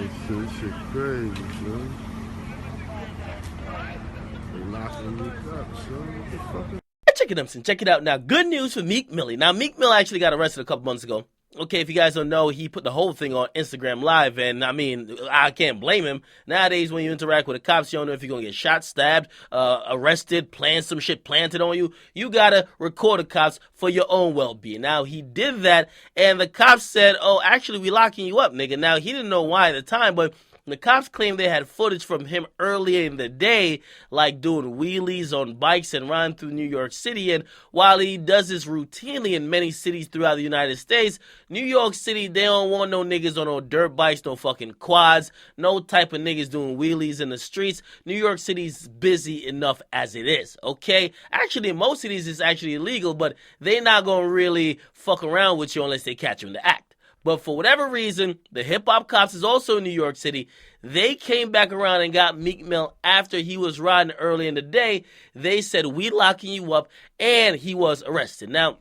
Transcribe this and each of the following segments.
This shit crazy, son. They locking you up, son. What the fuck? Check it out, check it out. Now, good news for Meek Millie. Now, Meek Mill actually got arrested a couple months ago. Okay, if you guys don't know, he put the whole thing on Instagram Live, and I mean, I can't blame him. Nowadays, when you interact with the cops, you don't know if you're gonna get shot, stabbed, arrested, some shit planted on you. You gotta record the cops for your own well-being. Now, he did that, and the cops said, oh, actually, we locking you up, nigga. Now, he didn't know why at the time, but the cops claimed they had footage from him earlier in the day, like doing wheelies on bikes and riding through New York City. And while he does this routinely in many cities throughout the United States, New York City, they don't want no niggas on no dirt bikes, no fucking quads, no type of niggas doing wheelies in the streets. New York City's busy enough as it is, okay? Actually, in most cities, it's actually illegal, but they not gonna really fuck around with you unless they catch you in the act. But for whatever reason, the hip-hop cops is also in New York City. They came back around and got Meek Mill after he was riding early in the day. They said, we locking you up, and he was arrested. Now,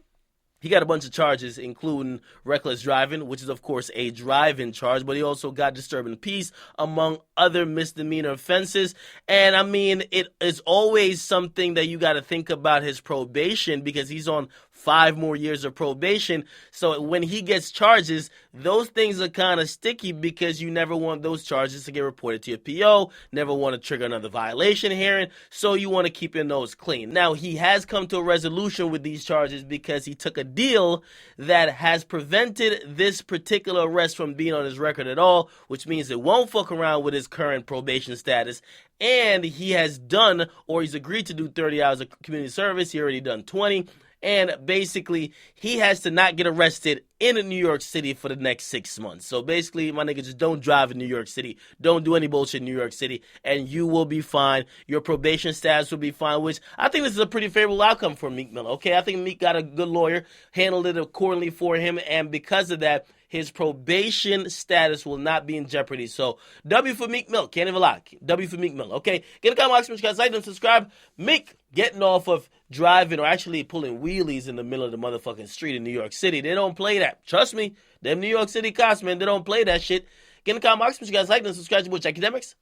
he got a bunch of charges, including reckless driving, which is, of course, a drive-in charge, but he also got disturbing the peace, among other misdemeanor offenses. And, I mean, it is always something that you got to think about his probation, because he's on 5 more years of probation. So when he gets charges, those things are kind of sticky because you never want those charges to get reported to your PO, never want to trigger another violation hearing, so you want to keep your nose clean. Now, he has come to a resolution with these charges because he took a deal that has prevented this particular arrest from being on his record at all, which means it won't fuck around with his current probation status. And he has done, or he's agreed to do 30 hours of community service. He already done 20. And basically, he has to not get arrested in New York City for the next 6 months. So basically, my nigga, just don't drive in New York City. Don't do any bullshit in New York City, and you will be fine. Your probation status will be fine, which I think this is a pretty favorable outcome for Meek Mill. Okay, I think Meek got a good lawyer, handled it accordingly for him, and because of that, his probation status will not be in jeopardy. So, W for Meek Mill. Can't even lie. W for Meek Mill. Okay? Get a comment, guys. Like and subscribe. Meek getting off of driving or actually pulling wheelies in the middle of the motherfucking street in New York City. They don't play that. Trust me. Them New York City cops, man, they don't play that shit. Get in the comment, guys. Like and subscribe to Akademiks.